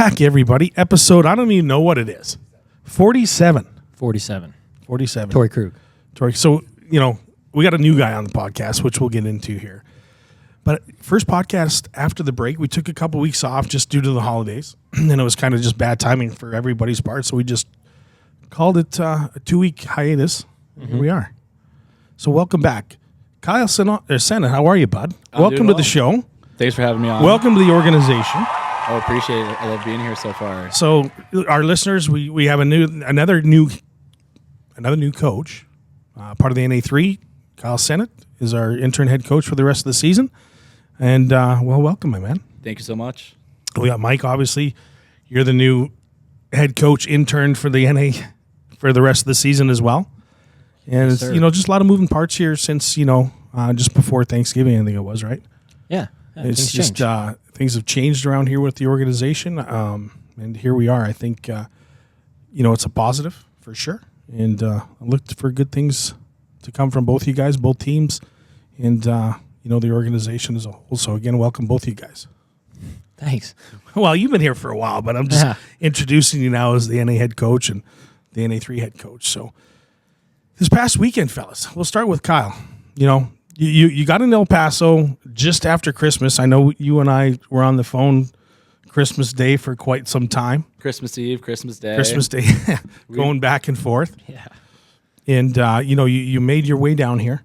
back, everybody. Episode, I don't even know what it is. 47. 47. Torrey Krug. So, we got a new guy on the podcast, which we'll get into here. But first podcast after the break, we took a couple weeks off just due to the holidays. And it was kind of just bad timing for everybody's part. So we just called it a 2-week hiatus. Mm-hmm. Here we are. So welcome back. Kyle Sennott, how are you, bud? Welcome to the show. Thanks for having me on. Welcome to the organization. Oh, appreciate it. I love being here so far. So our listeners, we have another new coach, part of the NA3. Kyle Sennott is our intern head coach for the rest of the season. And, welcome, my man. Thank you so much. We got Mike, obviously. You're the new head coach intern for the NA for the rest of the season as well. And, yes, it's, just a lot of moving parts here since, just before Thanksgiving, I think it was, right? Yeah. It's just things have changed around here with the organization. And here we are. I think, it's a positive for sure. And I looked for good things to come from both you guys, both teams, and, the organization as a whole. So, again, welcome both you guys. Thanks. Well, you've been here for a while, but I'm just introducing you now as the NA head coach and the NA3 head coach. So this past weekend, fellas, we'll start with Kyle. You got in El Paso just after Christmas. I know you and I were on the phone Christmas Day for quite some time. Christmas Eve, Christmas Day. Going back and forth. Yeah. And, you made your way down here.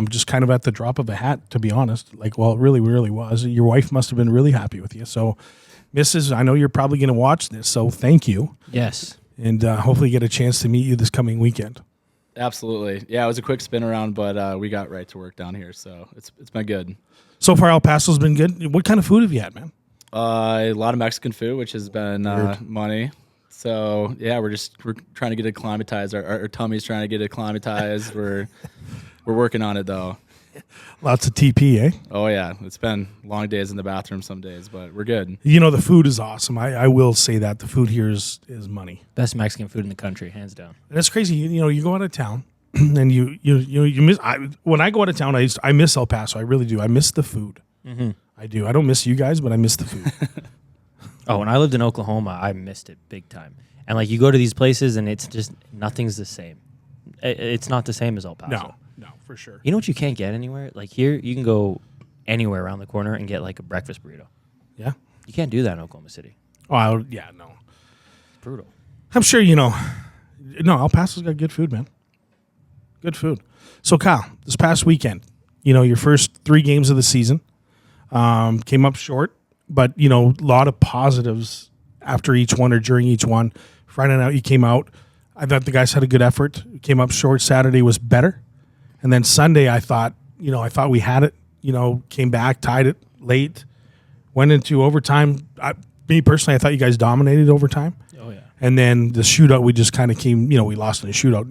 Just kind of at the drop of a hat, to be honest. It really was. Your wife must have been really happy with you. So, Mrs., I know you're probably going to watch this, so thank you. Yes. And hopefully get a chance to meet you this coming weekend. Absolutely. Yeah, it was a quick spin around, but we got right to work down here, so it's been good. So far, El Paso's been good. What kind of food have you had, man? A lot of Mexican food, which has been money. So, yeah, we're trying to get acclimatized. Our tummy's trying to get acclimatized. We're working on it, though. Lots of TP, eh? Oh, yeah. It's been long days in the bathroom some days, but we're good. The food is awesome. I will say that. The food here is money. Best Mexican food in the country, hands down. And it's crazy. You go out of town, and you miss. When I go out of town, I miss El Paso. I really do. I miss the food. Mm-hmm. I do. I don't miss you guys, but I miss the food. Oh, when I lived in Oklahoma, I missed it big time. And, you go to these places, and it's just nothing's the same. It's not the same as El Paso. No, for sure. You know what you can't get anywhere? Here, you can go anywhere around the corner and get, a breakfast burrito. Yeah? You can't do that in Oklahoma City. Oh, yeah, no. It's brutal. I'm sure No, El Paso's got good food, man. Good food. So, Kyle, this past weekend, your first 3 games of the season came up short, but, a lot of positives after each one or during each one. Friday night, you came out. I thought the guys had a good effort. Came up short. Saturday was better. And then Sunday, I thought we had it. Came back, tied it late, went into overtime. Me personally, I thought you guys dominated overtime. Oh yeah. And then the shootout, we just kind of came. We lost in the shootout.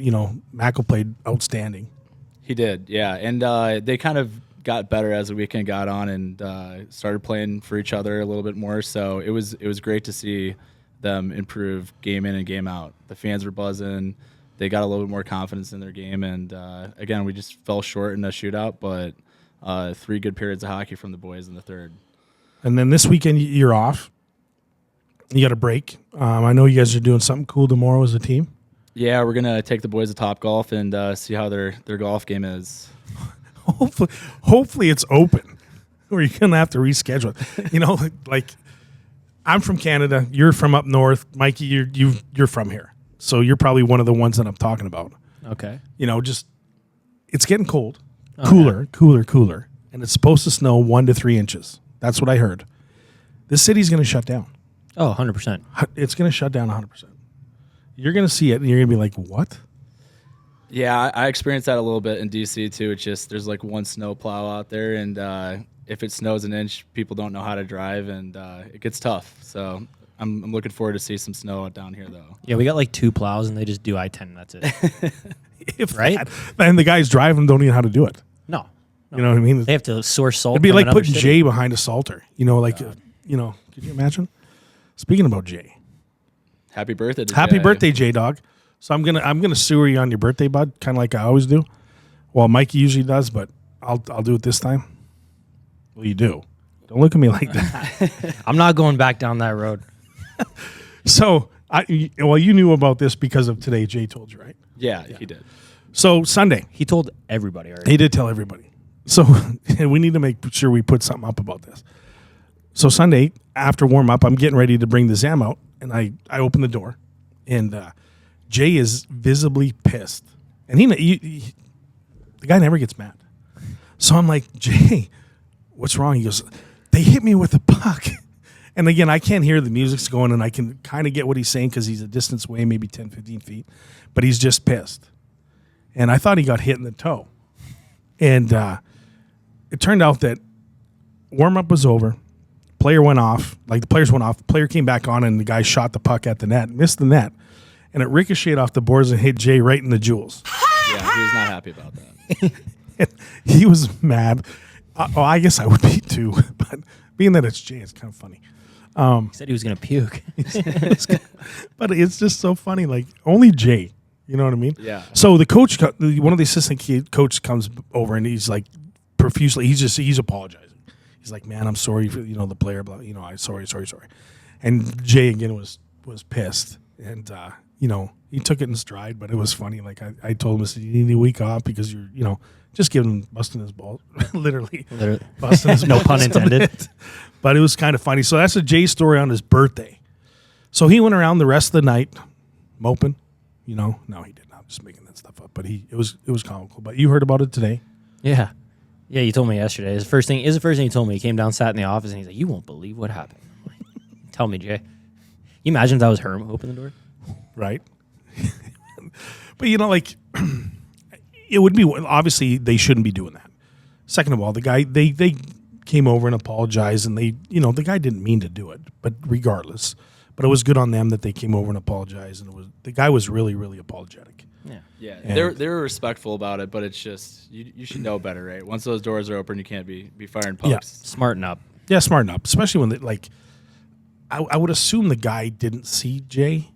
Mackel played outstanding. He did, yeah. And they kind of got better as the weekend got on and started playing for each other a little bit more. So it was great to see them improve game in and game out. The fans were buzzing. They got a little bit more confidence in their game. And, again, we just fell short in the shootout, but 3 good periods of hockey from the boys in the third. And then this weekend, you're off. You got a break. I know you guys are doing something cool tomorrow as a team. Yeah, we're going to take the boys to Topgolf and see how their golf game is. Hopefully it's open, or you're going to have to reschedule it. I'm from Canada. You're from up north. Mikey, you're from here. So you're probably one of the ones that I'm talking about. Okay. It's getting cold, cooler, and it's supposed to snow 1 to 3 inches. That's what I heard. This city's going to shut down. Oh, 100%. It's going to shut down 100%. You're going to see it, and you're going to be like, what? Yeah, I experienced that a little bit in D.C., too. It's just there's one snow plow out there, and if it snows an inch, people don't know how to drive, and it gets tough. So I'm looking forward to see some snow down here, though. Yeah, we got 2 plows, and they just do I-10, and that's it. Right? And the guys driving don't even know how to do it. No. You know what I mean? They have to source salt. It'd be like putting city. Jay behind a salter. Could you imagine? Speaking about Jay. Happy birthday to Happy Jay. birthday, J-Dog. So I'm gonna sewer you on your birthday, bud, kind of like I always do. Well, Mikey usually does, but I'll do it this time. Well, you do. Don't look at me like that. I'm not going back down that road. So, you knew about this because of today. Jay told you, right? Yeah, he did. So Sunday, He told everybody already. he did tell everybody. So we need to make sure we put something up about this. So Sunday, after warm up, I'm getting ready to bring the Zam out, and I open the door, and Jay is visibly pissed, and he the guy never gets mad. So I'm like, Jay, what's wrong? He goes, they hit me with a puck. And again, I can't hear the music's going, and I can kind of get what he's saying because he's a distance away, maybe 10, 15 feet. But he's just pissed. And I thought he got hit in the toe. And it turned out that warm-up was over. Player went off. Like, the players went off. The player came back on, and the guy shot the puck at the net, missed the net. And it ricocheted off the boards and hit Jay right in the jewels. Yeah, he was not happy about that. He was mad. I guess I would be too. But being that it's Jay, it's kind of funny. He said he was going to puke. But it's just so funny. Like, only Jay. You know what I mean? Yeah. So the coach, one of the assistant coach comes over, and he's like profusely, he's apologizing. He's like, man, I'm sorry for, the player, blah, I'm sorry. And Jay again was pissed. And, he took it in stride, but it was funny. Like, I told him, I said, you need a week off because you're, just giving him busting his balls, literally busting his No balls pun intended. But it was kind of funny. So that's a Jay story on his birthday. So he went around the rest of the night moping. No, he didn't. I'm just making that stuff up. But it was comical. But you heard about it today. Yeah. Yeah, you told me yesterday. It's the first thing he told me. He came down, sat in the office, and he's like, you won't believe what happened. I'm like, tell me, Jay. You imagine if that was Herm who opened the door? Right. But, it would be, obviously, they shouldn't be doing that. Second of all, the guy, they came over and apologized, and the guy didn't mean to do it, but regardless. But it was good on them that they came over and apologized, and the guy was really, really apologetic. Yeah, And they were respectful about it, but it's just you should know better, right? Once those doors are open, you can't be firing pucks. Yeah. Smarten up. Yeah, smarten up, especially when I would assume the guy didn't see Jay,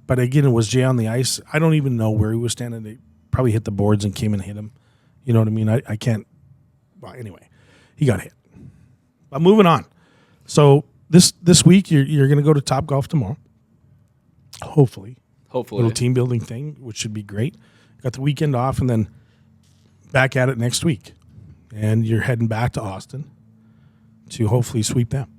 but again, it was Jay on the ice. I don't even know where he was standing. They probably hit the boards and came and hit him. You know what I mean? I can't. Well, anyway, he got hit. But moving on. So this week you're going to go to Top Golf tomorrow. Hopefully, little team building thing, which should be great. Got the weekend off, and then back at it next week. And you're heading back to Austin to hopefully sweep them.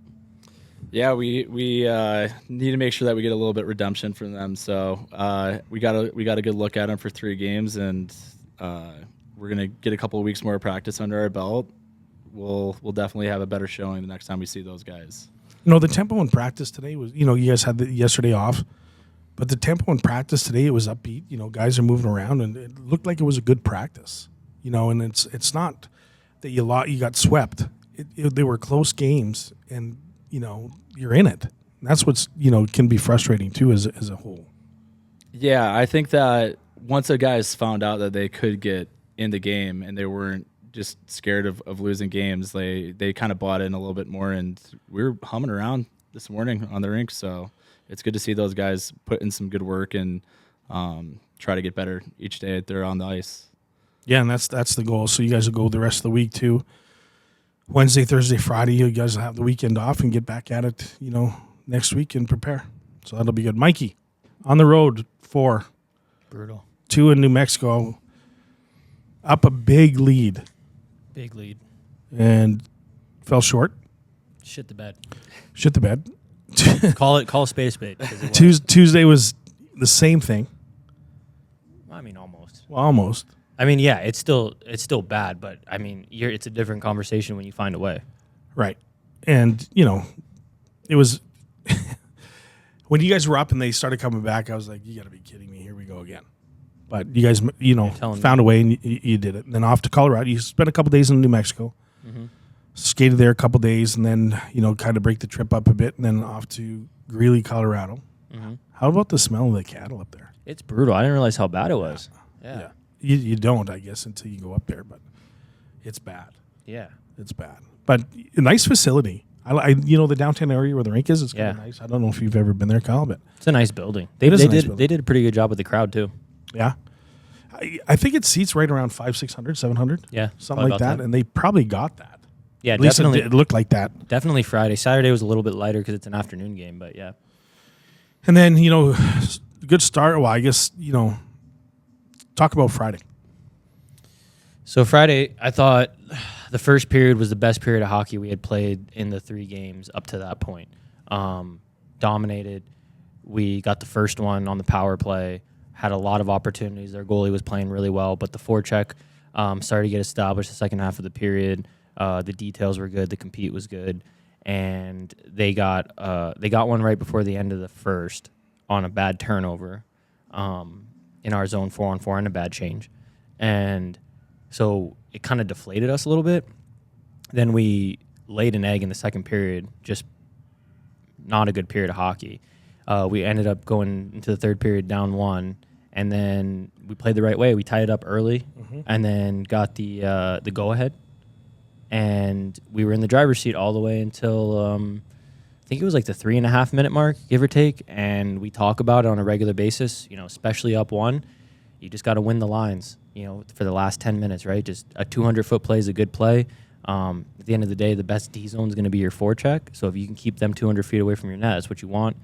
Yeah, we need to make sure that we get a little bit redemption from them. So we got a good look at them for 3 games, and we're gonna get a couple of weeks more practice under our belt. We'll definitely have a better showing the next time we see those guys. The tempo in practice today was, you guys had yesterday off, but the tempo in practice today, it was upbeat. Guys are moving around, and it looked like it was a good practice. And it's not that you got swept. They were close games, and you're in it. That's what's can be frustrating too as a whole. Yeah, I think that once the guys found out that they could get in the game and they weren't just scared of losing games, they kind of bought in a little bit more, and we were humming around this morning on the rink. So it's good to see those guys put in some good work and try to get better each day they're on the ice. Yeah, and that's the goal. So you guys will go the rest of the week too. Wednesday, Thursday, Friday, you guys will have the weekend off and get back at it, next week and prepare. So that'll be good. Mikey, on the road 4. Brutal. 2 in New Mexico. Up a big lead. Big lead. And fell short. Shit the bed. Call a spade a spade. Tuesday was the same thing. I mean, almost. Well, almost. I mean, yeah, it's still bad, but I mean, it's a different conversation when you find a way. Right. And, it was when you guys were up and they started coming back, I was like, you got to be kidding me. Here we go again. But you guys, found a way and you did it. And then off to Colorado. You spent a couple days in New Mexico. Mm-hmm. Skated there a couple days, and then, kind of break the trip up a bit, and then off to Greeley, Colorado. Mm-hmm. How about the smell of the cattle up there? It's brutal. I didn't realize how bad it was. Yeah. You don't, I guess, until you go up there, but it's bad. Yeah. It's bad. But a nice facility. The downtown area where the rink is, it's kind of nice. I don't know if you've ever been there, Kyle, but it's a nice building. They did a pretty good job with the crowd, too. Yeah. I think it seats right around 500, 600, 700. Yeah. Something like that, and they probably got that. Yeah, At least definitely. it looked like that. Definitely Friday. Saturday was a little bit lighter because it's an afternoon game, but yeah. And then, good start. Well, I guess, talk about Friday. So Friday, I thought the first period was the best period of hockey we had played in the 3 games up to that point. Dominated. We got the first one on the power play, had a lot of opportunities. Their goalie was playing really well, but the forecheck started to get established the second half of the period. The details were good. The compete was good. And they got one right before the end of the first on a bad turnover in our zone 4-on-4 and a bad change. And so it kind of deflated us a little bit. Then we laid an egg in the second period, just not a good period of hockey. We ended up going into the third period down 1, and then we played the right way. We tied it up early and then got the go-ahead. And we were in the driver's seat all the way until I think it was like the 3.5-minute mark, give or take. And we talk about it on a regular basis, especially up 1. You just got to win the lines, for the last 10 minutes, right? Just a 200-foot play is a good play. At the end of the day, the best D zone is going to be your forecheck. So if you can keep them 200 feet away from your net, that's what you want.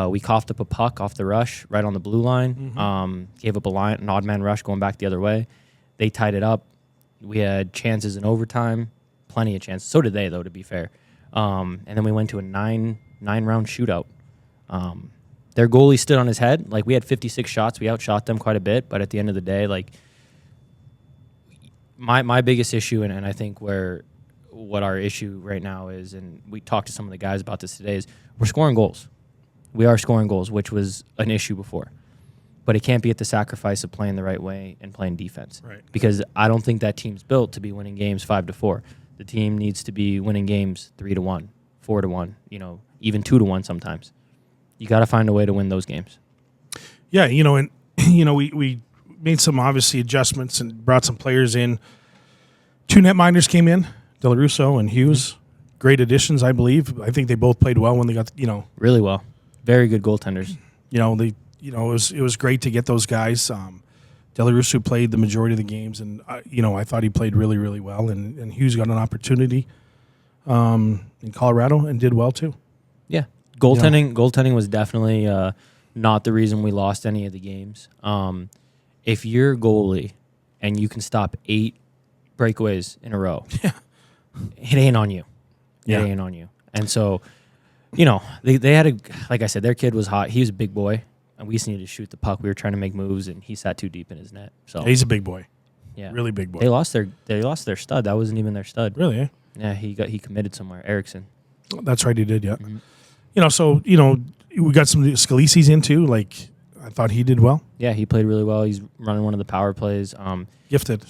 We coughed up a puck off the rush right on the blue line, gave up an odd man rush going back the other way. They tied it up. We had chances in overtime. Plenty of chances. So did they, though, to be fair. And then we went to a nine-round shootout. Their goalie stood on his head. Like, we had 56 shots. We outshot them quite a bit. But at the end of the day, like, my biggest issue, and I think what our issue right now is, and we talked to some of the guys about this today, is we're scoring goals. We are scoring goals, which was an issue before. But it can't be at the sacrifice of playing the right way and playing defense. Right. Because I don't think that team's built to be winning games 5-4. The team needs to be winning games 3-1, 4-1, even 2-1 sometimes. You got to find a way to win those games. Yeah, we made some obviously adjustments and brought some players in. 2 netminders came in, Del Russo and Hughes. Great additions, I believe. I think they both played well when they got, really well. Very good goaltenders. It was great to get those guys. Del Russo played the majority of the games, and I thought he played really, really well. And Hughes got an opportunity in Colorado and did well too. Yeah, goaltending was definitely not the reason we lost any of the games. If you're goalie and you can stop 8 breakaways in a row, it ain't on you. It ain't on you. And so, they had like I said, their kid was hot. He was a big boy. And we just needed to shoot the puck. We were trying to make moves, and he sat too deep in his net. So he's a big boy. Yeah, really big boy. They lost their stud. That wasn't even their stud. Really? Eh? Yeah, he committed somewhere. Erickson. That's right, he did. Yeah. So we got some Scalise's in too. Like, I thought he did well. Yeah, he played really well. He's running one of the power plays. Gifted.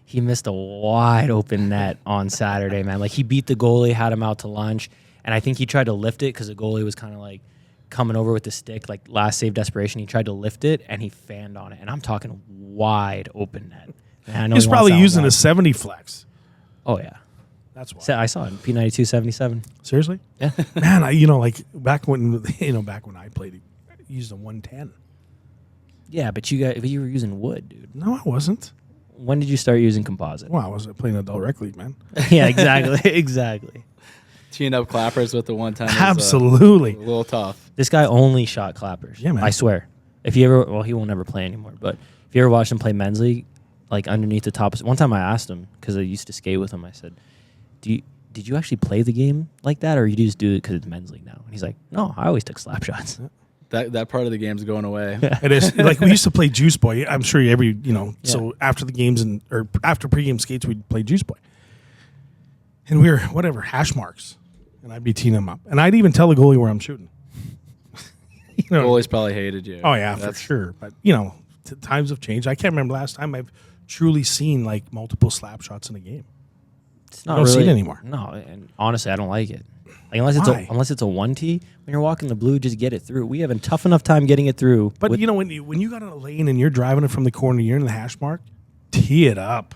He missed a wide open net on Saturday, man. Like, he beat the goalie, had him out to lunch, and I think he tried to lift it because the goalie was kind of like coming over with the stick, like last save desperation. He tried to lift it, and he fanned on it. And I'm talking wide open net. Man, I know he's probably using a 70 flex. Oh, yeah. That's why. I saw it, P92 77. Seriously? Yeah. Man, back when I played, I used a 110. Yeah, but you were using wood, dude. No, I wasn't. When did you start using composite? Well, I was playing adult rec league, man. Yeah, exactly. Teeing up clappers with the 110 Absolutely. a little tough. This guy only shot clappers. Yeah, man. I swear. If you ever, he won't ever play anymore, but if you ever watched him play men's league, like underneath the top, one time I asked him, because I used to skate with him, I said, did you actually play the game like that, or you just do it because it's men's league now? And he's like, no, I always took slap shots. That part of the game's going away. It is. Like, we used to play Juice Boy. I'm sure so after the games or after pregame skates, we'd play Juice Boy. And we were, hash marks. And I'd be teeing them up. And I'd even tell the goalie where I'm shooting. Goalies probably hated you. Oh, yeah, for sure. But, times have changed. I can't remember last time I've truly seen, like, multiple slap shots in a game. It's not I don't see it anymore. No, and honestly, I don't like it. Like, unless it's a 1T, when you're walking the blue, just get it through. We have a tough enough time getting it through. But, when you got in a lane and you're driving it from the corner, you're in the hash mark, tee it up.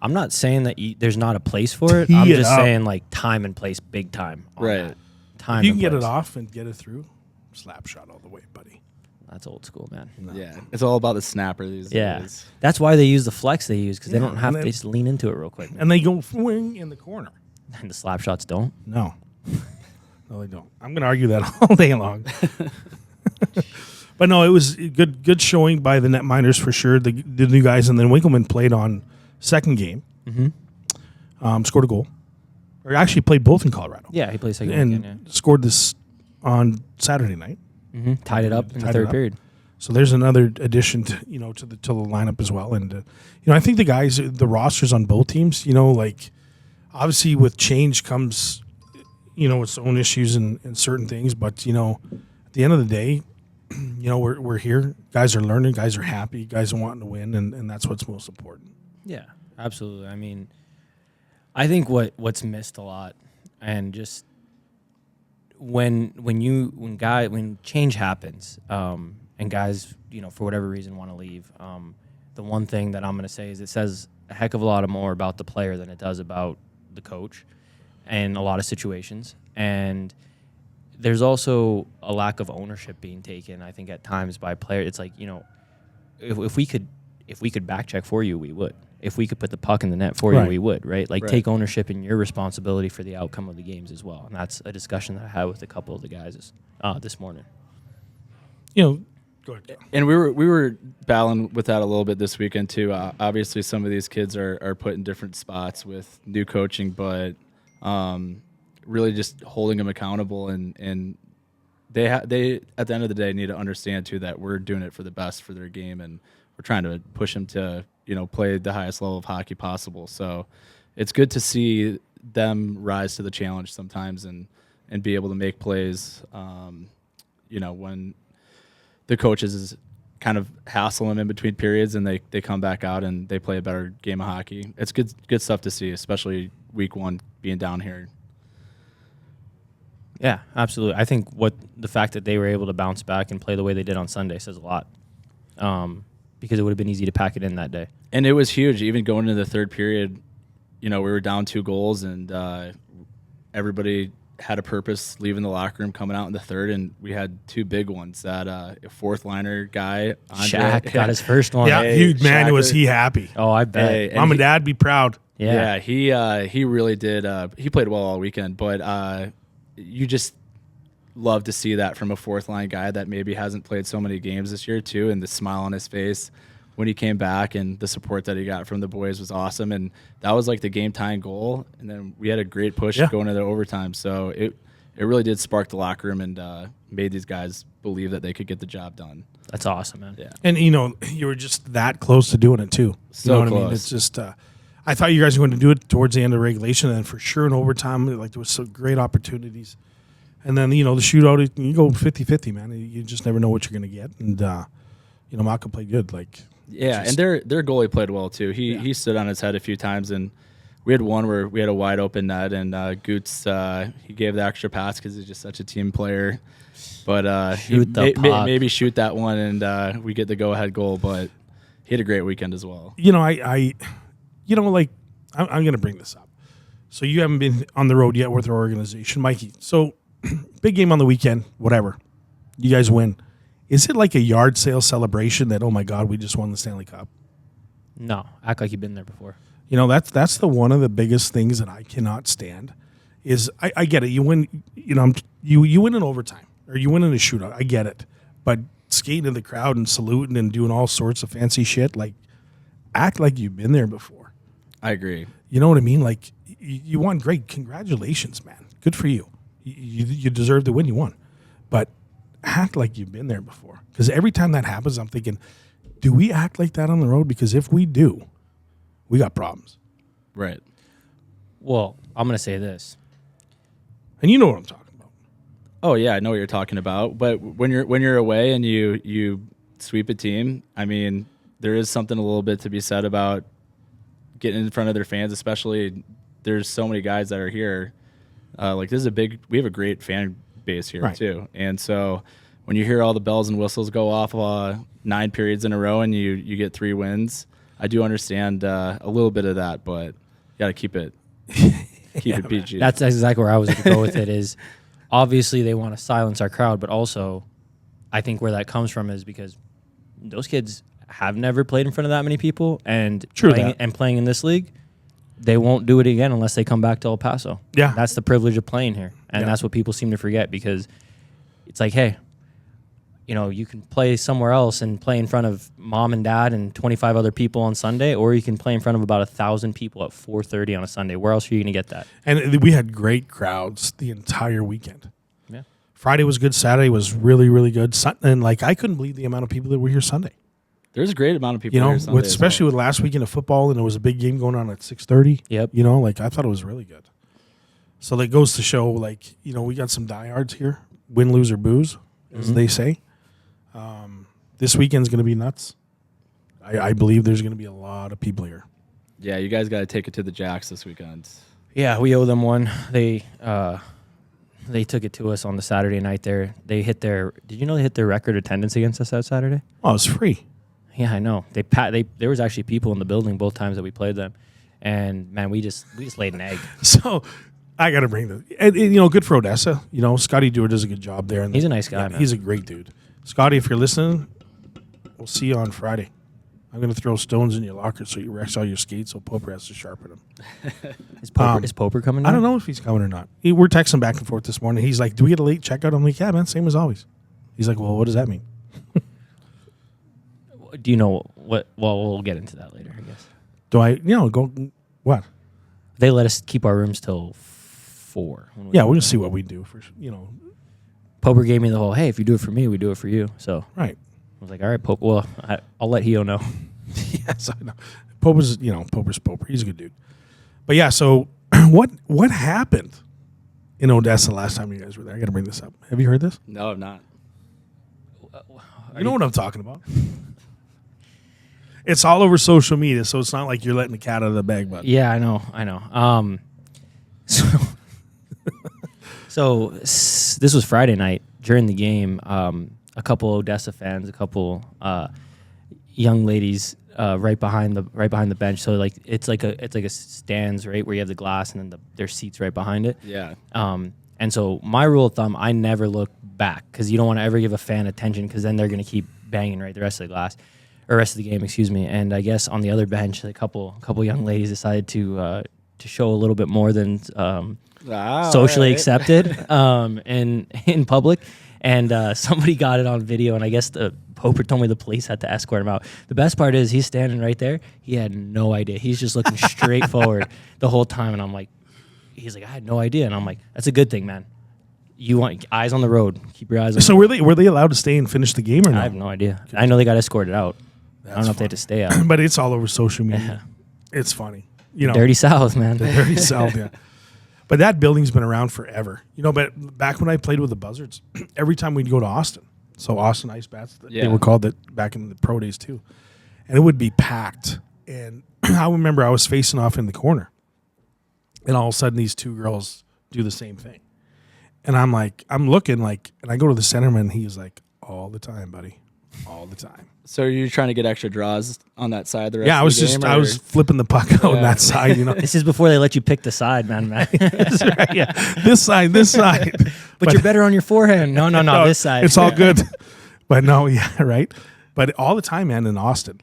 I'm not saying that there's not a place for it. I'm just saying, like, time and place, big time. Right. Time. If you can get it off and get it through, slap shot all the way, buddy. That's old school, man. No. Yeah. It's all about the snapper these days. That's why they use the flex they use, because they don't have to just lean into it real quick. Man. And they go swing in the corner. And the slap shots don't? No. No, they don't. I'm going to argue that all day long. But no, it was good showing by the netminders for sure. The new guys, and then Winkleman played on second game. Scored a goal. Or actually played both in Colorado. Yeah, he played second and weekend, scored this on Saturday night. Tied it up in the third period. So there's another addition to the lineup as well. And I think the guys, the rosters on both teams, like obviously with change comes its own issues and certain things, but at the end of the day, we're here. Guys are learning. Guys are happy. Guys are wanting to win, and that's what's most important. Yeah, absolutely. I mean, I think what's missed a lot, and just when change happens, and guys, for whatever reason want to leave, the one thing that I'm going to say is it says a heck of a lot more about the player than it does about the coach, in a lot of situations, and there's also a lack of ownership being taken, I think, at times by players. It's like, if we could back check for you, we would. If we could put the puck in the net for you, we would, right? Like, take ownership in your responsibility for the outcome of the games as well. And that's a discussion that I had with a couple of the guys this morning. Go ahead. And we were battling with that a little bit this weekend too. Obviously, some of these kids are put in different spots with new coaching, but really just holding them accountable, and they at the end of the day need to understand too that we're doing it for the best for their game, and we're trying to push them to play the highest level of hockey possible. So it's good to see them rise to the challenge sometimes and be able to make plays. When the coaches is kind of hassling in between periods, and they come back out and they play a better game of hockey. It's good stuff to see, especially week one being down here. Yeah, absolutely. I think the fact that they were able to bounce back and play the way they did on Sunday says a lot, because it would have been easy to pack it in that day. And it was huge. Even going into the third period, we were down 2 goals, and everybody had a purpose leaving the locker room, coming out in the third, and we had 2 big ones. That a fourth liner guy, Shaq, got his first one. Yeah, huge man. Was he happy? Oh, I bet. Mom and Dad be proud. Yeah, he really did. He played well all weekend, but you just love to see that from a fourth line guy that maybe hasn't played so many games this year too, and the smile on his face when he came back, and the support that he got from the boys was awesome. And that was like the game tying goal, and then we had a great push going into overtime. So it really did spark the locker room and made these guys believe that they could get the job done. That's awesome, man. Yeah, and you were just that close to doing it too. So you know what close. I mean? It's just I thought you guys were going to do it towards the end of regulation, and then for sure in overtime, like there was some great opportunities. And then, the shootout, you go 50-50, man. You just never know what you're going to get. And, Maka played good. And their goalie played well, too. He stood on his head a few times, and we had one where we had a wide open net, and Goots, he gave the extra pass because he's just such a team player. But maybe shoot that one, and we get the go-ahead goal. But he had a great weekend as well. I'm going to bring this up. So you haven't been on the road yet with our organization, Mikey. So big game on the weekend, whatever. You guys win. Is it like a yard sale celebration that, oh my God, we just won the Stanley Cup? No, act like you've been there before. That's the one of the biggest things that I cannot stand. Is I get it. You win. You win in overtime or you win in a shootout. I get it. But skating in the crowd and saluting and doing all sorts of fancy shit, act like you've been there before. I agree. You know what I mean? Like you won, great. Congratulations, man. Good for you. You deserve the win. You won. But act like you've been there before. Because every time that happens, I'm thinking, do we act like that on the road? Because if we do, we got problems. Right. Well, I'm going to say this. And you know what I'm talking about. Oh, yeah, I know what you're talking about. But when you're away and you sweep a team, I mean, there is something a little bit to be said about getting in front of their fans, especially there's so many guys that are here. We have a great fan base here too. And so when you hear all the bells and whistles go off 9 periods in a row and you get 3 wins, I do understand a little bit of that, but you got to keep it PG. That's exactly where I was going to go with it is obviously they want to silence our crowd, but also I think where that comes from is because those kids have never played in front of that many people and playing in this league. they won't do it again unless they come back to El Paso. Yeah. That's the privilege of playing here. And that's what people seem to forget, because it's like, hey, you can play somewhere else and play in front of mom and dad and 25 other people on Sunday, or you can play in front of about 1,000 people at 4:30 on a Sunday. Where else are you going to get that? And we had great crowds the entire weekend. Yeah. Friday was good. Saturday was really, really good. And I couldn't believe the amount of people that were here Sunday. There's a great amount of people here Sunday, especially with last weekend of football, and there was a big game going on at 6:30. Yep. I thought it was really good. So that goes to show, we got some diehards here, win, lose, or booze, as they say. This weekend's going to be nuts. I believe there's going to be a lot of people here. Yeah, you guys got to take it to the Jacks this weekend. Yeah, we owe them one. They took it to us on the Saturday night there. They hit their – did you know they hit their record attendance against us that Saturday? Oh, it's free. Yeah, I know. There was actually people in the building both times that we played them. And, man, we just laid an egg. So I got to bring this. And, good for Odessa. Scotty Dewar does a good job there. And he's a nice guy, man. He's a great dude. Scotty, if you're listening, we'll see you on Friday. I'm going to throw stones in your locker so you wreck all your skates so Poper has to sharpen them. Is Poper coming down? I don't know if he's coming or not. We're texting back and forth this morning. He's like, do we get a late checkout? I'm like, yeah, man, same as always. He's like, well, what does that mean? Do you know what? Well, we'll get into that later, I guess. Do I, go, what? They let us keep our rooms till 4. Yeah, we'll just see what we do for, Poper gave me the whole, hey, if you do it for me, we do it for you. So right. I was like, all right, Poper. Well, I'll let Hio know. Yes, I know. Poper's Poper. He's a good dude. But yeah, so what happened in Odessa last time you guys were there? I got to bring this up. Have you heard this? No, I'm not. You know what I'm talking about. It's all over social media, so it's not like you're letting the cat out of the bag, bud. Yeah, I know. So this was Friday night during the game. A couple Odessa fans, a couple young ladies right behind the bench. So it's like a stands, right, where you have the glass and then there's seats right behind it. Yeah. And so my rule of thumb, I never look back because you don't want to ever give a fan attention because then they're going to keep banging right the rest of the glass or rest of the game, excuse me. And I guess on the other bench, a couple young ladies decided to show a little bit more than socially accepted in public. And somebody got it on video, and I guess the Poper told me the police had to escort him out. The best part is he's standing right there. He had no idea. He's just looking straight forward the whole time, and I'm like, he's like, I had no idea. And I'm like, that's a good thing, man. You want eyes on the road. Keep your eyes on So were they allowed to stay and finish the game or not? I have no idea. I know they got escorted out. I don't know if they had to stay out. But it's all over social media. Yeah. It's funny. Dirty South, man. The Dirty South, yeah. But that building's been around forever. But back when I played with the Buzzards, every time we'd go to Austin, so Austin Ice Bats, they were called that back in the pro days too, and it would be packed. And I remember I was facing off in the corner, and all of a sudden these two girls do the same thing. And I'm looking and I go to the centerman, and he's like, all the time, buddy, all the time. So you're trying to get extra draws on that side the rest Yeah, of the game? I was flipping the puck out on that side, This is before they let you pick the side, man. That's right, yeah. This side. But you're better on your forehand. No, this side. It's all good. But no, yeah, right. But all the time, man, in Austin,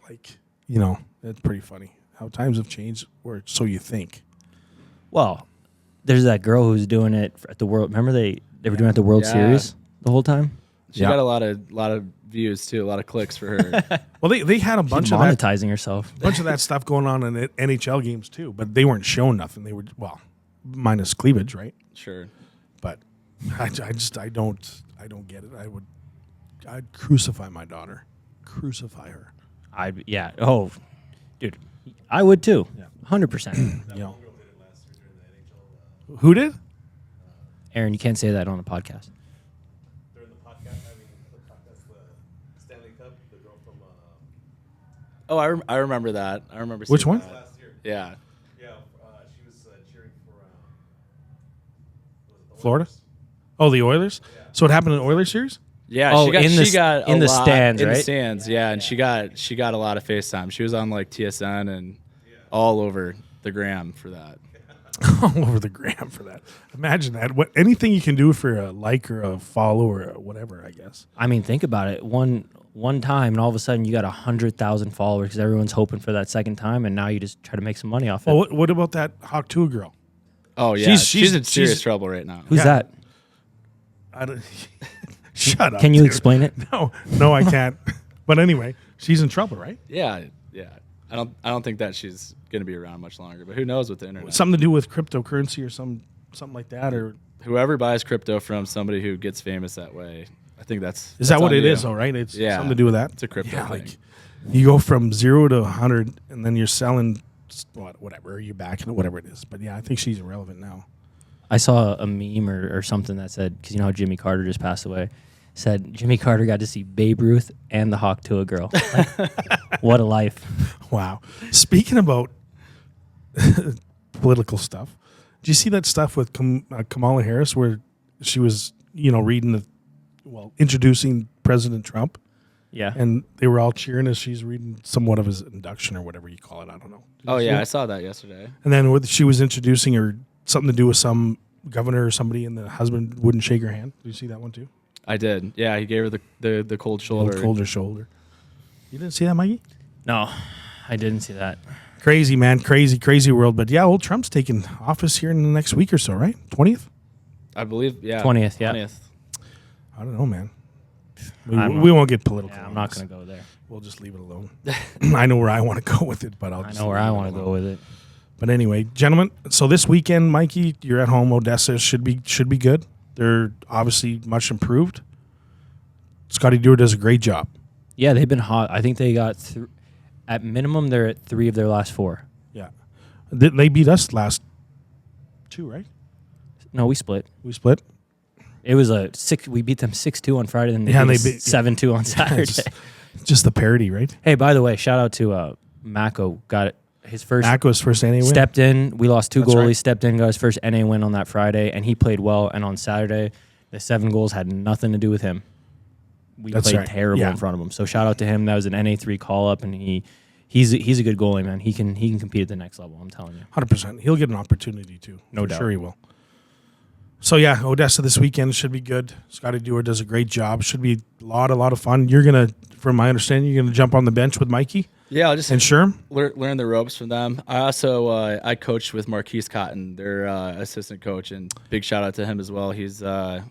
it's pretty funny how times have changed, or so you think. Well, there's that girl who's doing it at the World. Remember they were doing it at the World Series the whole time? She got a lot of views too, a lot of clicks for her. Well, they had a bunch of monetizing herself. A bunch of that stuff going on in the NHL games too, but they weren't showing nothing. They were minus cleavage, right? Sure. But I don't get it. I'd crucify my daughter. Crucify her. Oh, dude, I would too. Yeah. 100%. Who did? Aaron, you can't say that on the podcast. During the podcast, the Stanley Cup, the girl from. Oh, I remember that. I remember. Which one? Last year. Yeah. Yeah, she was cheering for. Was it the Florida? Oilers? Oh, the Oilers. Yeah. So it happened in the Oilers series. Yeah, Oh, she got in the stands, in right? the stands, yeah, and she got a lot of FaceTime. She was on TSN and all over the gram for that. All over the gram for that. Imagine that. Anything you can do for a like or a follow or whatever, I guess. I mean, think about it. One one time, and all of a sudden you got 100,000 followers because everyone's hoping for that second time, and now you just try to make some money off it. Well, what about that Hawk 2 girl? Oh yeah, She's- she's in serious she's- trouble right now. Who's yeah. that? I don't, shut up. Can you dude. explain it? No, I can't. But anyway, she's in trouble, right? Yeah. I don't think that she's gonna be around much longer. But who knows with the internet? Something to do with cryptocurrency or something like that, or Whoever buys crypto from somebody who gets famous that way, I think that's. is that what on it you. is? All right, it's Yeah. something to do with that. It's a crypto Yeah, thing. like you go from 0 to 100, and then you're selling whatever you're back and whatever it is. But yeah, I think she's irrelevant now. I saw a meme or something that said, because you know how Jimmy Carter just passed away, said Jimmy Carter got to see Babe Ruth and the Hawk to a girl. Like, what a life. Wow. Speaking about political stuff, did you see that stuff with Kamala Harris where she was, reading introducing President Trump, Yeah. and they were all cheering as she's reading somewhat of his induction or whatever you call it. I don't know. Did you Oh see yeah, it? I saw that yesterday. And then she was introducing her something to do with some governor or somebody, and the husband wouldn't shake her hand. Did you see that one too? I did. Yeah, he gave her the cold shoulder. Colder shoulder. You didn't see that, Mikey? No, I didn't see that. Crazy, man. Crazy world. But yeah, old Trump's taking office here in the next week or so, right? 20th? I believe. Yeah. 20th, yeah. 20th. I don't know, man. I'm We won't get political. Yeah, on I'm not this. going to go there. We'll just leave it alone. I know where I want to go with it, but I know where I want to go with it. But anyway, gentlemen, so this weekend, Mikey, you're at home. Odessa should be good. They're obviously much improved. Scotty Dewar does a great job. Yeah, they've been hot. I think they got, at minimum, they're at 3 of their last 4. Yeah. They beat us last 2, right? No, we split. We split. It was a 6. We beat them 6-2 on Friday, and Yeah, they and beat us 7-2 on Saturday. Just the parody, right? Hey, by the way, shout out to Mako. Got his first. Mako's first NA win. Stepped in. We lost 2 That's goalies. right. Stepped in, got his first NA win on that Friday, and he played well. And on Saturday, the 7 goals had nothing to do with him. We That's played right. terrible Yeah. in front of him. So shout out to him. That was an NA3 call up, and he's a good goalie, man. He can compete at the next level. I'm telling you. 100%. He'll get an opportunity too. No For doubt. Sure he will. So yeah, Odessa this weekend should be good. Scotty Dewar does a great job. Should be a lot of fun. You're gonna, from my understanding, you're gonna jump on the bench with Mikey Yeah, I'll just and Sherm. learn the ropes from them. I also I coached with Marquise Cotton, their assistant coach, and big shout out to him as well. He's a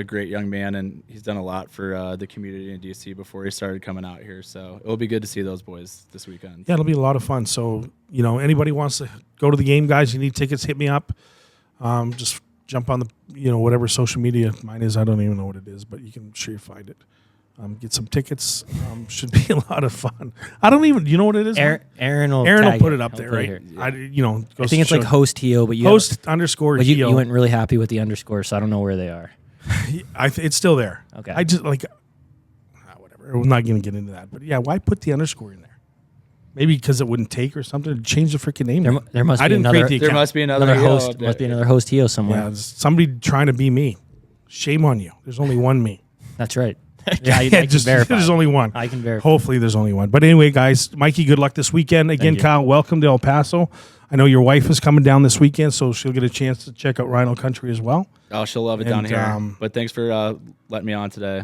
great young man, and he's done a lot for the community in DC before he started coming out here. So it'll be good to see those boys this weekend. Yeah, it'll be a lot of fun. So anybody wants to go to the game, guys, you need tickets, hit me up. Just jump on the whatever social media mine is. I don't even know what it is, but you can sure find it. Get some tickets. Should be a lot of fun. I don't even. You know what it is? Aaron will Aaron will put tag it up He'll there, put right? it here. I I think it's like host Heo, but you host underscore. But you Heo. went really happy with the underscore, so I don't know where they are. It's still there. Okay. I just whatever. I'm not going to get into that. But yeah, why put the underscore in there? Maybe because it wouldn't take or something. Change the freaking name. There must I be didn't another. create the There account. must be another Another Heo host out there. must be another host Heo somewhere. Yeah, it's somebody trying to be me. Shame on you. There's only one me. That's right. Yeah, I can just verify. there's only one. I can verify. Hopefully, there's only one. But anyway, guys, Mikey, good luck this weekend. Again, you. Kyle, welcome to El Paso. I know your wife is coming down this weekend, so she'll get a chance to check out Rhino Country as well. Oh, she'll love it And, down here. But thanks for letting me on today.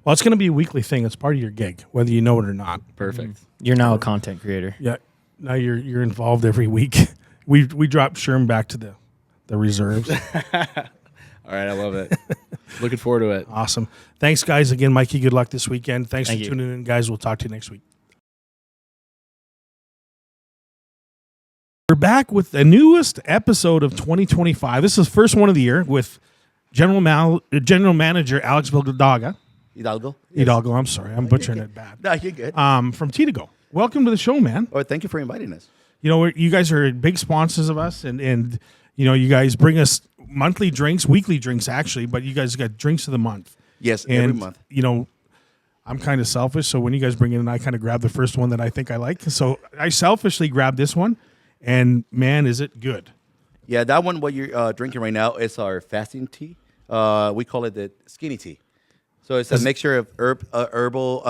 Well, it's going to be a weekly thing. It's part of your gig, whether you know it or not. Perfect. You're now a content creator. Yeah. Now you're involved every week. We dropped Sherm back to the reserves. All right, I love it. Looking forward to it. Awesome. Thanks, guys. Again, Mikey, good luck this weekend. Thanks Thank for you. tuning in, guys. We'll talk to you next week. We're back with the newest episode of 2025. This is the first one of the year with General Manager Alex Hidalgo. Hidalgo, I'm sorry. I'm butchering it bad. No, you're good. From T2Go. Welcome to the show, man. Oh, thank you for inviting us. You guys are big sponsors of us, and you guys bring us monthly drinks, weekly drinks, actually, but you guys got drinks of the month. Yes, And, every month. I'm kind of selfish, so when you guys bring it in, I kind of grab the first one that I think I like. So I selfishly grabbed this one, and man, is it good. Yeah, that one, what you're drinking right now, is our fasting tea. We call it the skinny tea. So it's a mixture of herbal,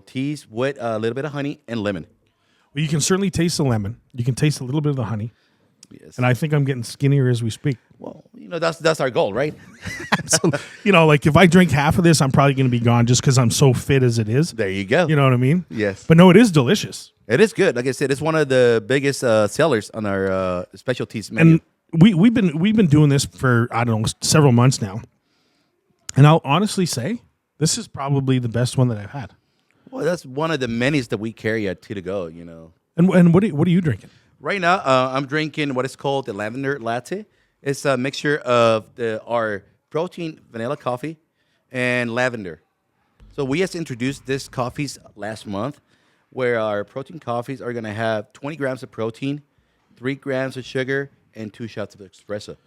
teas with a little bit of honey and lemon. Well, you can certainly taste the lemon. You can taste a little bit of the honey. Yes. And I think I'm getting skinnier as we speak. Well, that's our goal, right? So, like if I drink half of this, I'm probably going to be gone just because I'm so fit as it is. There you go. You know what I mean? Yes. But no, it is delicious. It is good. Like I said, it's one of the biggest sellers on our specialties menu. And we've been doing this for, I don't know, several months now. And I'll honestly say this is probably the best one that I've had. Well, that's one of the menus that we carry at T to Go, And what are you drinking? Right now, I'm drinking what is called the lavender latte. It's a mixture of our protein vanilla coffee and lavender. So we just introduced this coffees last month, where our protein coffees are going to have 20 grams of protein, 3 grams of sugar, and 2 shots of espresso.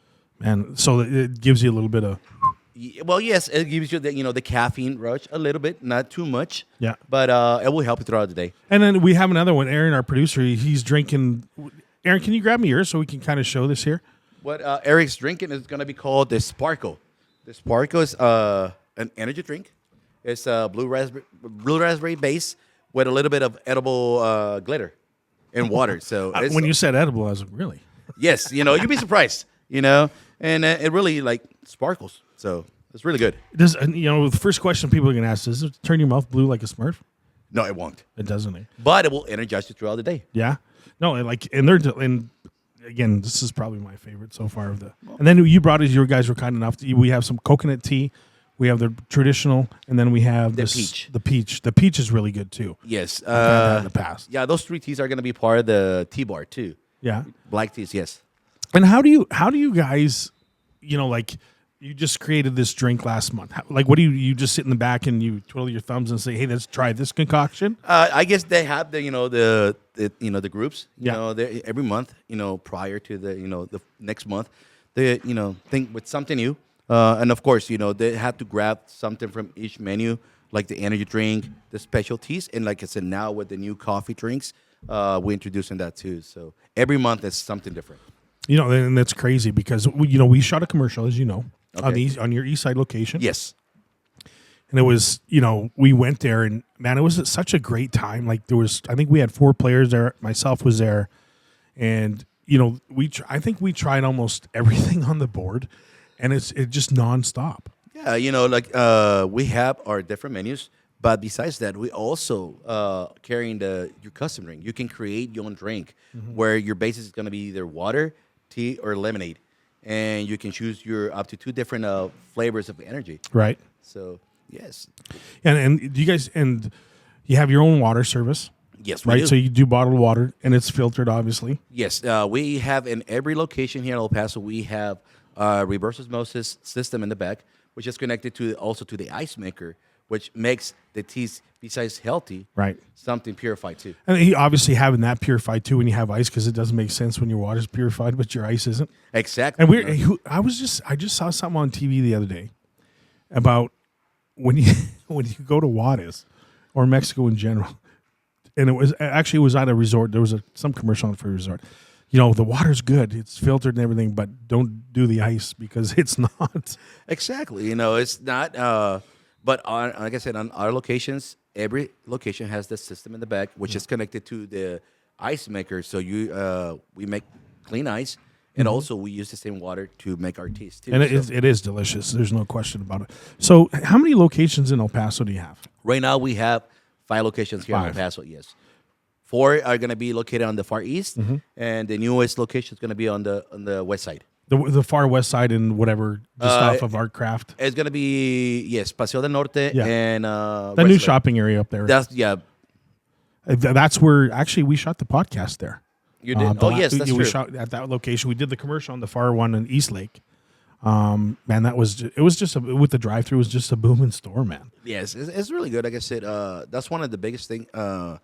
Man, so it gives you a little bit of... Well, yes, it gives you the caffeine rush a little bit, not too much. Yeah. But it will help you throughout the day. And then we have another one. Aaron, our producer, he's drinking... Aaron, can you grab me yours so we can kind of show this here? What Eric's drinking is going to be called the Sparkle. The Sparkle is an energy drink. It's a blue raspberry base with a little bit of edible glitter and water. So When you said edible, I was like, really? yes, you'd be surprised. And it really like sparkles. So it's really good. The first question people are going to ask is, does it turn your mouth blue like a Smurf? No, it won't. It doesn't. But it will energize you throughout the day. Yeah. No, and again, this is probably my favorite so far of the. And then you brought us. You guys were kind enough. We have some coconut tea. We have the traditional, and then we have peach. The peach. The peach is really good too. Yes. I've had that in the past. Yeah, those 3 teas are going to be part of the tea bar too. Yeah. Black teas, yes. And how do you guys, you just created this drink last month. What do you just sit in the back and you twiddle your thumbs and say, hey, let's try this concoction? I guess they have the groups. Yeah. Every month, prior to the next month, they think with something new. And of course, they have to grab something from each menu, like the energy drink, the specialties, and like I said, now with the new coffee drinks, we're introducing that too. So every month is something different. And that's crazy because we shot a commercial, as you know, Okay. on your East Side location. Yes. And it was, we went there and man, it was such a great time. Like I think we had 4 players there. Myself was there. And, I think we tried almost everything on the board and it's just nonstop. Yeah. We have our different menus, but besides that, we also carrying your custom drink. You can create your own drink where your basis is going to be either water, tea, or lemonade. And you can choose your up to 2 different flavors of energy. Right. So, yes. And do you guys, and you have your own water service? Yes, we right. do. So you do bottled water and it's filtered, obviously. Yes. We have in every location here in El Paso, we have a reverse osmosis system in the back, which is connected also to the ice maker, which makes the teas, besides healthy, right, something purified too. And he obviously having that purified too when you have ice because it doesn't make sense when your water's purified but your ice isn't. Exactly. And I just saw something on TV the other day about when you go to Juarez or Mexico in general, and it was at a resort. There was some commercial for a resort. The water's good; it's filtered and everything, but don't do the ice because it's not. Exactly. It's not. But like I said, on our locations, every location has this system in the back, which is connected to the ice maker. So we make clean ice, and also we use the same water to make our teas too. And it is delicious. There's no question about it. So, how many locations in El Paso do you have? Right now, we have 5 locations here in El Paso. Yes, 4 are going to be located on the far east, and the newest location is going to be on the west side. The far west side and whatever, just off of Artcraft. It's going to be, yes, Paseo del Norte and... the new shopping area up there. That's where, actually, we shot the podcast there. You did? Yes, that's true. We shot at that location. We did the commercial on the far one in East Lake. Man, it was just, with the drive-thru, it was just a booming store, man. Yes, it's really good. Like I said, that's one of the biggest things in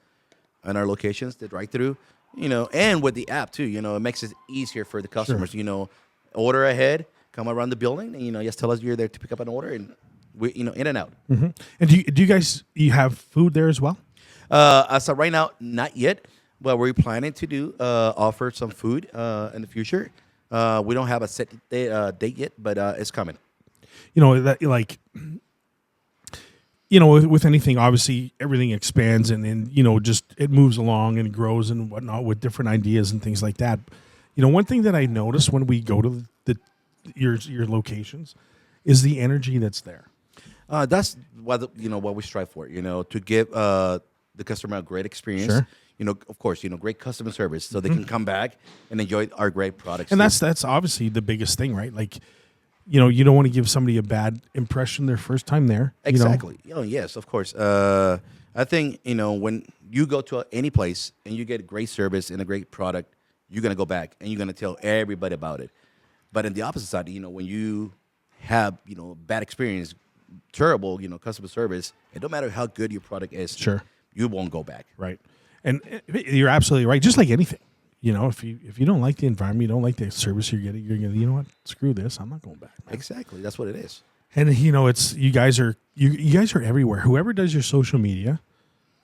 our locations, the drive-thru. And with the app, too. It makes it easier for the customers, Sure. Order ahead, come around the building, and just tell us you're there to pick up an order, and we, in and out. Mm-hmm. And do you guys have food there as well? As of right now, not yet. But we're planning to offer some food in the future. We don't have a set date yet, but it's coming. With anything, obviously everything expands and just it moves along and grows and whatnot with different ideas and things like that. one thing that I notice when we go to your locations is the energy that's there. That's what what we strive for. To give the customer a great experience. Sure. Of course, great customer service, so they can come back and enjoy our great products. And too. that's obviously the biggest thing, right? Like, you don't want to give somebody a bad impression their first time there. Exactly. Yes, of course. I think when you go to any place and you get great service and a great product, you're gonna go back and you're gonna tell everybody about it. But on the opposite side, when you have bad experience, terrible customer service, it don't matter how good your product is. Sure. You won't go back. Right. And you're absolutely right. Just like anything, if you don't like the environment, you don't like the service you're getting, you're gonna, what, screw this. I'm not going back, man. Exactly. That's what it is. And it's you guys are everywhere. Whoever does your social media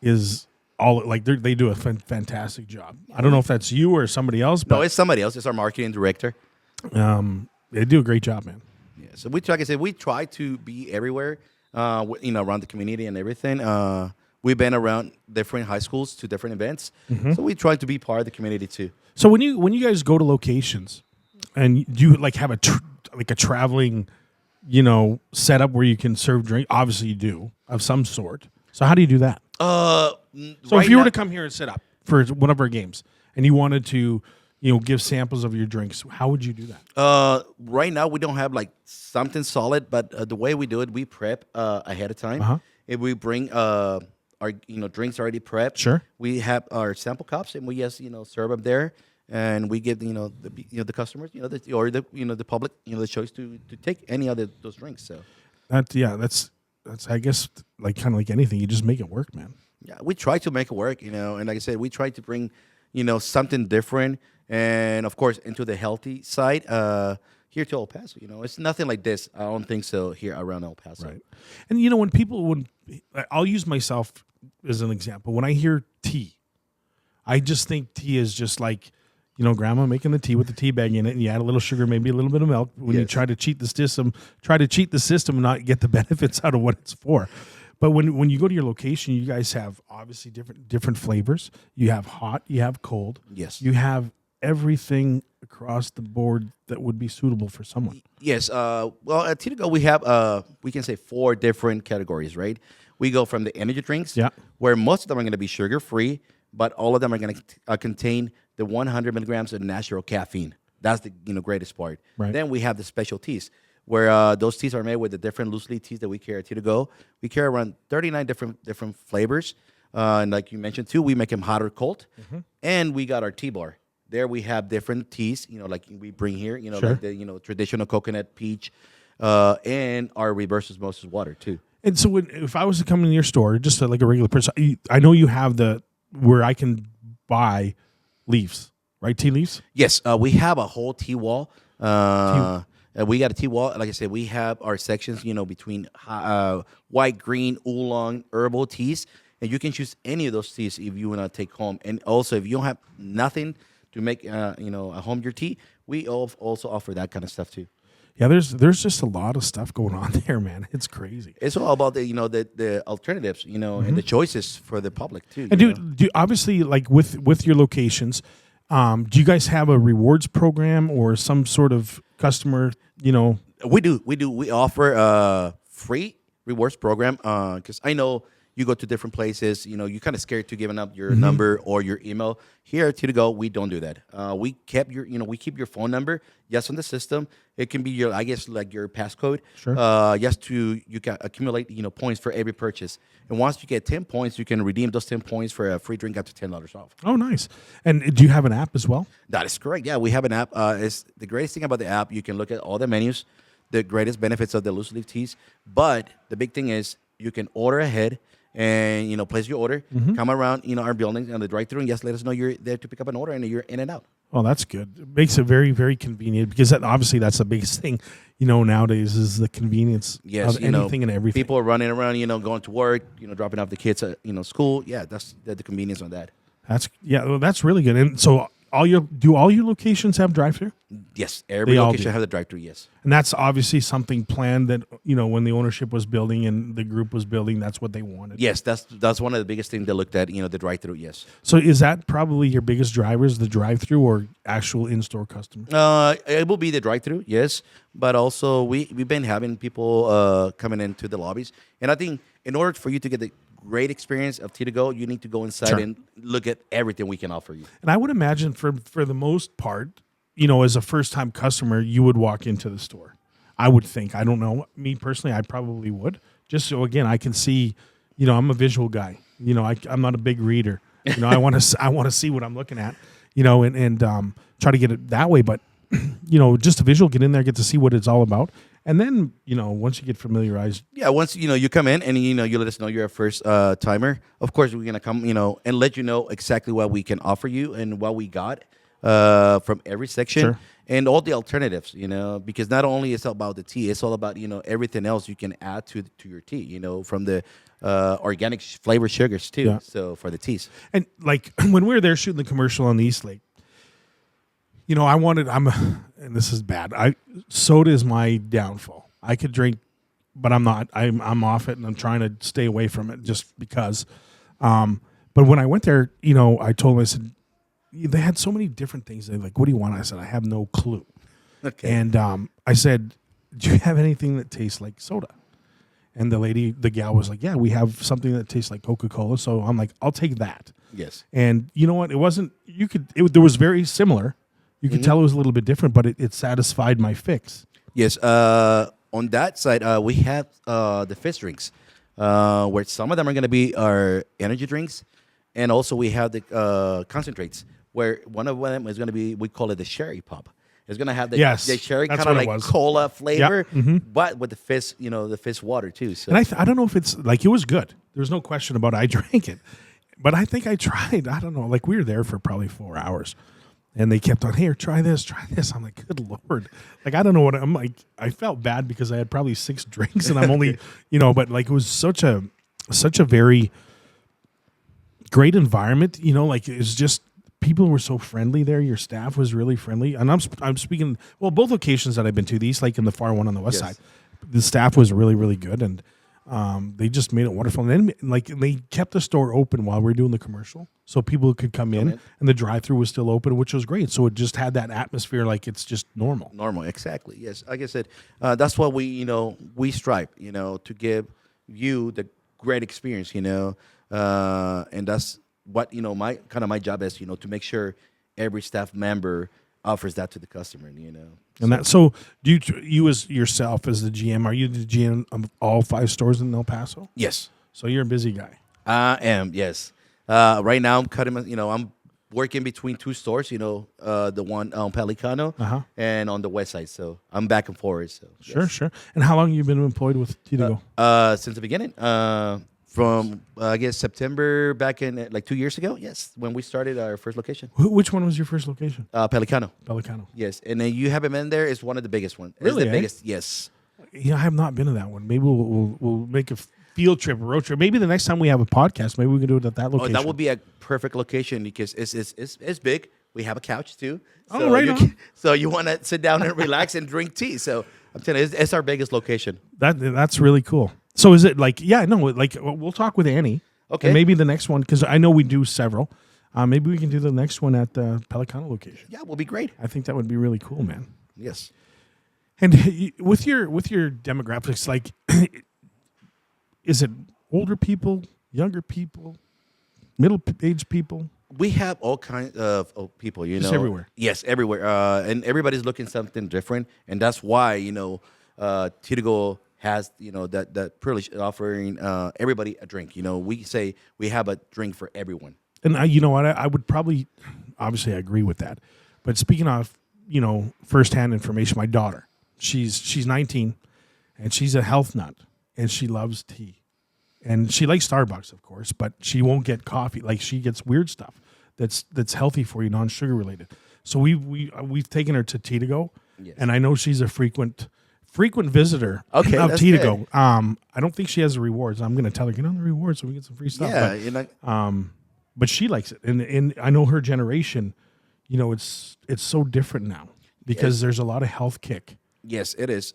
is all like they do a fantastic job. I don't know if that's you or somebody else, but No, it's somebody else. It's our marketing director. they do a great job, man. Yeah. So like I said, we try to be everywhere. Around the community and everything. We've been around different high schools to different events, so we try to be part of the community too. So when you guys go to locations, and do you like have a traveling, setup where you can serve drink? Obviously, you do of some sort. So how do you do that? So if you were to come here and set up for one of our games, and you wanted to, give samples of your drinks, how would you do that? Right now we don't have like something solid, but the way we do it, we prep ahead of time. Uh-huh. If we bring our drinks already prepped, Sure. we have our sample cups and we just serve them there, and we give the customers the public the choice to take any of those drinks. So that's I guess like kind of like anything, you just make it work, man. yeah, we try to make it work, and like I said, we try to bring something different, and of course into the healthy side. Here to El Paso, it's nothing like this. I don't think so here around El Paso. Right. And when I'll use myself as an example. When I hear tea, I just think tea is just like, grandma making the tea with the tea bag in it, and you add a little sugar, maybe a little bit of milk. When you try to cheat the system, and not get the benefits out of what it's for. But when you go to your location, you guys have obviously different flavors. You have hot, you have cold. Yes. You have everything across the board that would be suitable for someone. Yes. Well, at Titogo, we have we can say 4 different categories, right? We go from the energy drinks, where most of them are going to be sugar free, but all of them are going to contain the 100 milligrams of natural caffeine. That's the greatest part. Right. Then we have the special teas, where those teas are made with the different loose leaf teas that we carry at Titogo. We carry around 39 different flavors, and like you mentioned too, we make them hot or cold. And we got our tea bar. There we have different teas, like we bring here, Sure. like the traditional coconut, peach, and our reverse osmosis water too. And so if I was to come in your store, just like a regular person, I know you have where I can buy leaves, right? Tea leaves? Yes, we have a whole tea wall. We got a tea wall. Like I said, we have our sections, between white, green, oolong, herbal teas, and you can choose any of those teas if you want to take home. And also, if you don't have nothing to make a home your tea, we also offer that kind of stuff too. Yeah, there's just a lot of stuff going on there, man. It's crazy. It's all about the alternatives, and the choices for the public too. And do obviously, like with your locations, do you guys have a rewards program or some sort of customer? We do. We offer a free rewards program because I know you go to different places. You're kind of scared to giving up your number or your email. Here at Titogo, we don't do that. We kept we keep your phone number just on the system. It can be your passcode. Sure. You can accumulate points for every purchase. And once you get 10 points, you can redeem those 10 points for a free drink up to $10 off. Oh, nice. And do you have an app as well? That is correct. Yeah, we have an app. It's the greatest thing about the app. You can look at all the menus, the greatest benefits of the loose leaf teas. But the big thing is you can order ahead and place your order, come around our building on the drive-through, and just let us know you're there to pick up an order, and you're in and out. Oh, that's good. It makes it very, very convenient because obviously that's the biggest thing, nowadays is the convenience of anything and everything. People are running around, going to work, dropping off the kids at school. Yeah, that's the convenience on that. That's really good. And so all your locations have drive-through? Yes, every They all location do. has a drive-through. Yes. And that's obviously something planned that, when the ownership was building and the group was building, that's what they wanted. Yes, that's one of the biggest things they looked at. The drive-through. Yes. So is that probably your biggest drivers, the drive-through or actual in-store customers? It will be the drive-through, yes, but also we've been having people coming into the lobbies, and I think in order for you to get the great experience of Tea to Go, you need to go inside Sure. and look at everything we can offer you. And I would imagine for the most part, as a first-time customer, you would walk into the store. I would think. I don't know. Me personally, I probably would. Just so, again, I can see, I'm a visual guy. I'm not a big reader. I want to see what I'm looking at, and try to get it that way. But, just a visual, get in there, get to see what it's all about. And then, once you get familiarized. Yeah, once you come in and you let us know you're a first timer. Of course, we're gonna come and let you know exactly what we can offer you and what we got from every section. Sure. And all the alternatives, because not only it's about the tea, it's all about everything else you can add to your tea. From the organic flavor sugars too. Yeah. So for the teas. And like when we were there shooting the commercial on the East Lake, and this is bad. Soda is my downfall. I could drink, but I'm not. I'm off it, and I'm trying to stay away from it just because. But when I went there, I told them, I said, they had so many different things. They're like, "What do you want?" I said, "I have no clue." Okay. And I said, "Do you have anything that tastes like soda?" And the gal was like, "Yeah, we have something that tastes like Coca-Cola." So I'm like, "I'll take that." Yes. And you know what? It wasn't. There was very similar. You could tell it was a little bit different, but it satisfied my fix. Yes. On that side, we have the fizz drinks, where some of them are going to be our energy drinks, and also we have the concentrates, where one of them is going to be, we call it the sherry pop. It's going to have the sherry that's kind of what it like was. cola flavor, Mm-hmm. but with the fizz, the fizz water too. So And I don't know if it's like, it was good. There's no question about it. I drank it, but I think I tried. I don't know. Like we were there for probably 4 hours. And they kept on, here, try this, try this. I'm like, good Lord. Like, I don't know what I'm like. I felt bad because I had probably 6 drinks and I'm only, but like it was such a very great environment. Like it was just, people were so friendly there. Your staff was really friendly. And I'm speaking, well, both locations that I've been to, the East Lake and the far one on the west Yes. side, the staff was really, really good. And they just made it wonderful. And then, like, they kept the store open while we were doing the commercial, so people could come in, and the drive-through was still open, which was great. So it just had that atmosphere, like it's just normal. normal, exactly. Yes, like I said, that's what we strive, to give you the great experience, and that's what my job is, to make sure every staff member offers that to the customer, And that, so do you as yourself as the GM, are you the GM of all 5 stores in El Paso? Yes, So you're a busy guy. I am. Yes, right now I'm cutting. I'm working between 2 stores. The one on Pelicano and on the west side. So I'm back and forth. So Sure. And how long have you been employed with T2Go? since the beginning, from I guess September back in like 2 years ago. Yes, when we started our first location, Which one was your first location? Pelicano. Pelicano. Yes, and then you haven't been there. It's one of the biggest ones. Really, It's the eh? biggest. Yes. I have not been to that one. Maybe we'll make a field trip, a road trip. Maybe the next time we have a podcast, maybe we can do it at that Oh, location. that would be a perfect location because it's big. We have a couch too. Oh, right on. So you want to sit down and relax and drink tea. So I'm telling you, it's our biggest location. That's really cool. So is it like, we'll talk with Annie. Okay. And maybe the next one, because I know we do several. Maybe we can do the next one at the Pelicano location. Yeah, will be great. I think that would be really cool, man. Yes. And with your demographics, like, is it older people, younger people, middle-aged people? We have all kinds of people, Just everywhere. Yes, everywhere. And everybody's looking something different. And that's why, Tea2Go has, that privilege of offering everybody a drink. We say we have a drink for everyone. And you know what? I would probably, obviously, I agree with that. But speaking of, firsthand information, my daughter, she's 19, and she's a health nut, and she loves tea. And she likes Starbucks, of course, but she won't get coffee. Like, she gets weird stuff that's healthy for you, non-sugar related. So we've taken her to Tea2Go, Yes. and I know she's a frequent visitor Okay, of that's Tea2Go. I don't think she has the rewards. I'm going to tell her, get on the rewards so we get some free stuff. Yeah, But, but she likes it, and I know her generation. it's so different now because there's a lot of health kick. Yes, it is.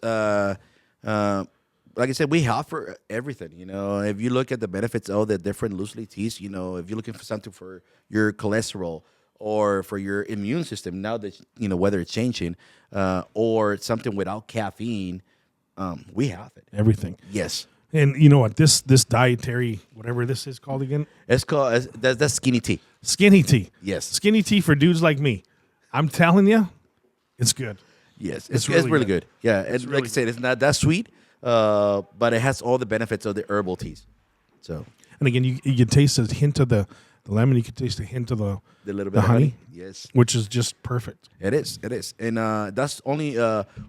Like I said, we offer everything. If you look at the benefits of the different loose leaf teas, if you're looking for something for your cholesterol or for your immune system, now that whether it's changing or something without caffeine, we have it. Everything. Yes, And you know what? This dietary, whatever this is called again, it's called that's skinny tea. skinny tea. Yes, Skinny tea for dudes like me. I'm telling you, it's good. yes, It's it's really really good. good. Yeah, and really like I said, it's not that sweet, but it has all the benefits of the herbal teas. So And again, you can taste a hint of the lemon. You can taste a hint of the little bit the of honey, yes. which is just perfect. It is, and that's only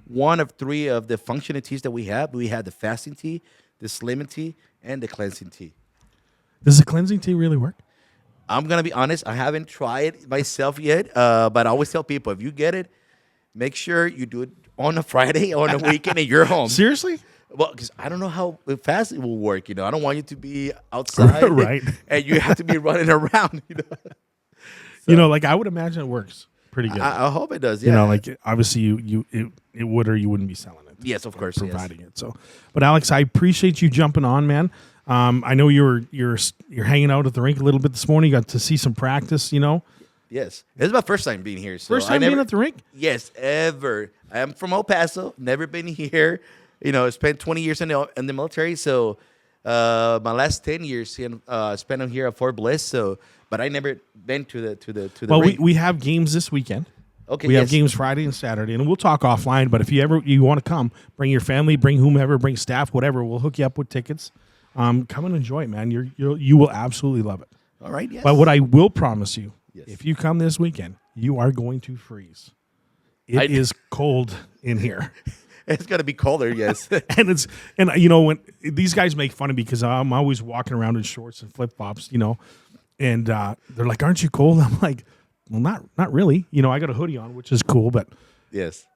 one of three of the functioning teas that we have. We have the fasting tea, the slimming tea, and the cleansing tea. Does the cleansing tea really work? I'm gonna be honest, I haven't tried it myself yet, but I always tell people if you get it, make sure you do it on a Friday or on a weekend and you're home. Seriously? Well, because I don't know how fast it will work. I don't want you to be outside, Right. And you have to be running around. So, Like I would imagine it works pretty good. I hope it does. Yeah. Like obviously it would or you wouldn't be selling it. Yes, of course, yes. providing it. So, but Alex, I appreciate you jumping on, man. I know you're hanging out at the rink a little bit this morning. You got to see some practice. Yes, this is my first time being here. So First time being at the rink. Yes, ever. I am from El Paso. Never been here. I spent 20 years in the military. So my last 10 years spent them here at Fort Bliss. So, but I never been to the Well, rink. we have games this weekend. Okay, We have yes. games Friday and Saturday, and we'll talk offline. But if you want to come, bring your family, bring whomever, bring staff, whatever. We'll hook you up with tickets. Come and enjoy it, man. You will absolutely love it. All right. Yes. But what I will promise you, Yes. if you come this weekend, you are going to freeze. It is cold in here. It's gonna be colder. Yes. and when these guys make fun of me because I'm always walking around in shorts and flip flops, and they're like, "Aren't you cold?" I'm like, "Well, not really." I got a hoodie on, which is cool, but Yes.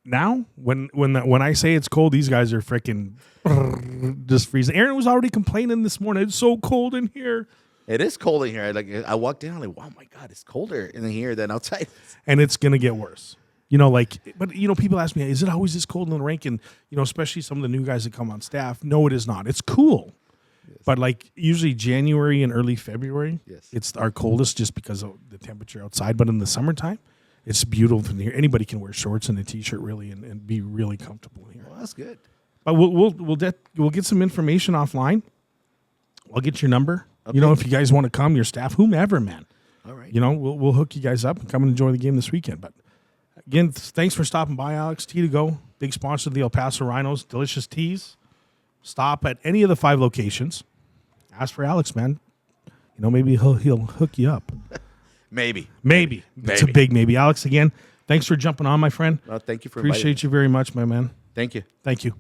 now when I say it's cold, these guys are freaking just freezing. Aaron was already complaining this morning. It's so cold in here, It is cold in here. I walked in, I'm like, wow, my God, it's colder in here than outside. and it's gonna get worse. But people ask me, is it always this cold in the rink? And especially some of the new guys that come on staff. No, it is not. It's cool. But usually January and early February, Yes. it's our coldest just because of the temperature outside. But in the summertime, it's beautiful in here. Anybody can wear shorts and a t-shirt really and be really comfortable in here. Well, that's good. But we'll get some information offline. I'll get your number. Okay. If you guys want to come, your staff, whomever, man. All right. We'll hook you guys up and come and enjoy the game this weekend. But again, thanks for stopping by, Alex. Tea to Go, big sponsor of the El Paso Rhinos, delicious teas. Stop at any of the 5 locations. Ask for Alex, man. Maybe he'll hook you up. Maybe. It's a big maybe. Alex, again, thanks for jumping on, my friend. Well, thank you for inviting me. Appreciate you very much, my man. Thank you. Thank you.